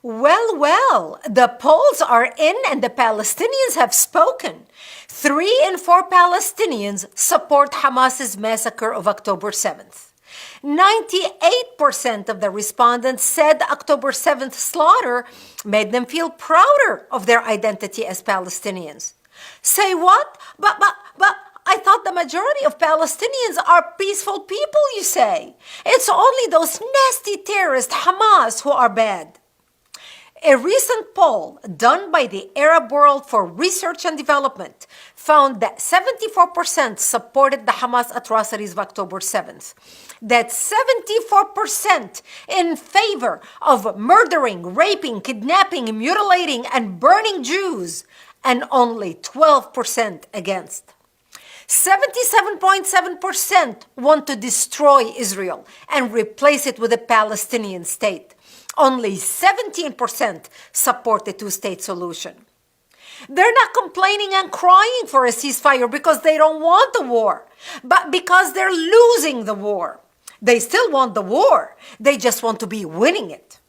Well, well, the polls are in and the Palestinians have spoken. 3 in 4 Palestinians support Hamas's massacre of October 7th. 98% of the respondents said October 7th slaughter made them feel prouder of their identity as Palestinians. Say what? But I thought the majority of Palestinians are peaceful people, you say. It's only those nasty terrorists, Hamas, who are bad. A recent poll done by the Arab World for Research and Development found that 74% supported the Hamas atrocities of October 7th. That's 74% in favor of murdering, raping, kidnapping, mutilating, and burning Jews, and only 12% against. 77.7% want to destroy Israel and replace it with a Palestinian state. Only 17% support the two-state solution. They're not complaining and crying for a ceasefire because they don't want the war, but because they're losing the war. They still want the war. They just want to be winning it.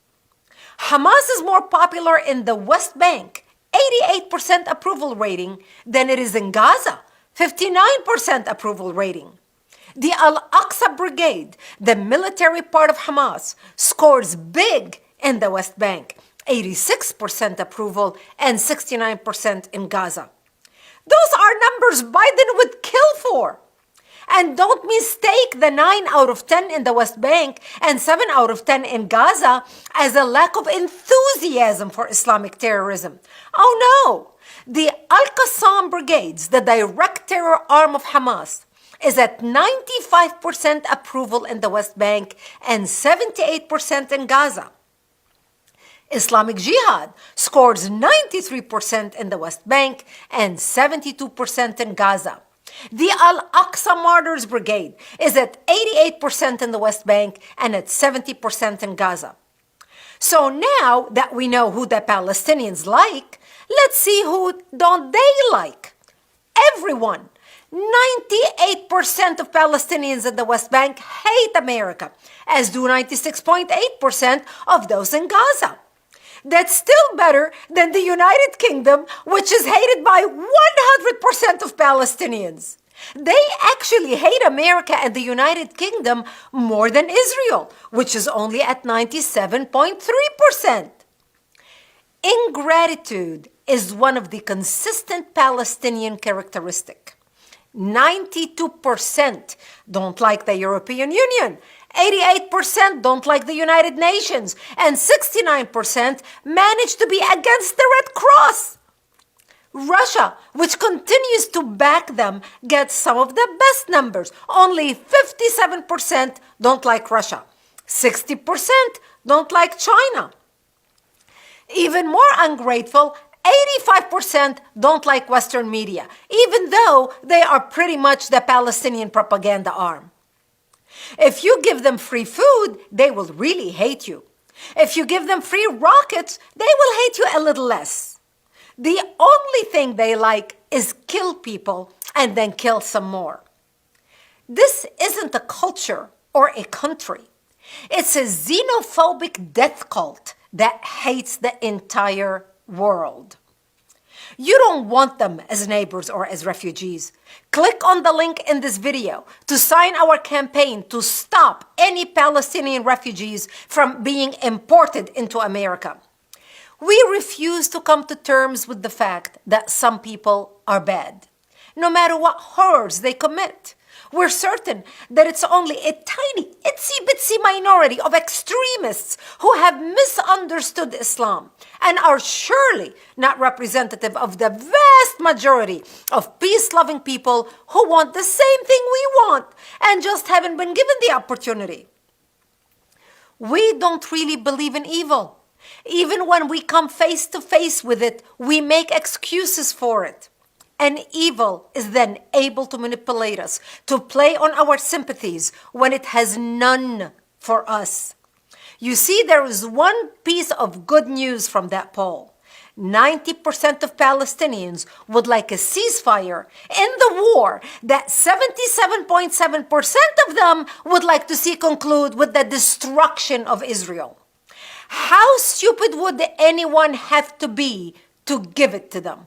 Hamas is more popular in the West Bank, 88% approval rating, than it is in Gaza, 59% approval rating. The Al-Aqsa Brigade, the military part of Hamas, scores big in the West Bank, 86% approval and 69% in Gaza. Those are numbers Biden would kill for. And don't mistake the 9 out of 10 in the West Bank and 7 out of 10 in Gaza as a lack of enthusiasm for Islamic terrorism. Oh no! The Al-Qassam Brigades, the direct terror arm of Hamas, is at 95% approval in the West Bank and 78% in Gaza. Islamic Jihad scores 93% in the West Bank and 72% in Gaza. The Al-Aqsa Martyrs Brigade is at 88% in the West Bank and at 70% in Gaza. So now that we know who the Palestinians like, let's see who don't they like. Everyone. 98% of Palestinians in the West Bank hate America, as do 96.8% of those in Gaza. That's still better than the United Kingdom, which is hated by 100% of Palestinians. They actually hate America and the United Kingdom more than Israel, which is only at 97.3%. Ingratitude is one of the consistent Palestinian characteristics. 92% don't like the European Union, 88% don't like the United Nations, and 69% manage to be against the Red Cross. Russia, which continues to back them, gets some of the best numbers. Only 57% don't like Russia. 60% don't like China. Even more ungrateful, 85% don't like Western media, even though they are pretty much the Palestinian propaganda arm. If you give them free food, they will really hate you. If you give them free rockets, they will hate you a little less. The only thing they like is kill people and then kill some more. This isn't a culture or a country. It's a xenophobic death cult that hates the entire world. You don't want them as neighbors or as refugees. Click on the link in this video to sign our campaign to stop any Palestinian refugees from being imported into America. We refuse to come to terms with the fact that some people are bad, no matter what horrors they commit. We're certain that it's only a tiny, itsy-bitsy minority of extremists who have misunderstood Islam and are surely not representative of the vast majority of peace-loving people who want the same thing we want and just haven't been given the opportunity. We don't really believe in evil. Even when we come face to face with it, we make excuses for it. And evil is then able to manipulate us, to play on our sympathies when it has none for us. You see, there is one piece of good news from that poll. 90% of Palestinians would like a ceasefire in the war that 77.7% of them would like to see conclude with the destruction of Israel. How stupid would anyone have to be to give it to them?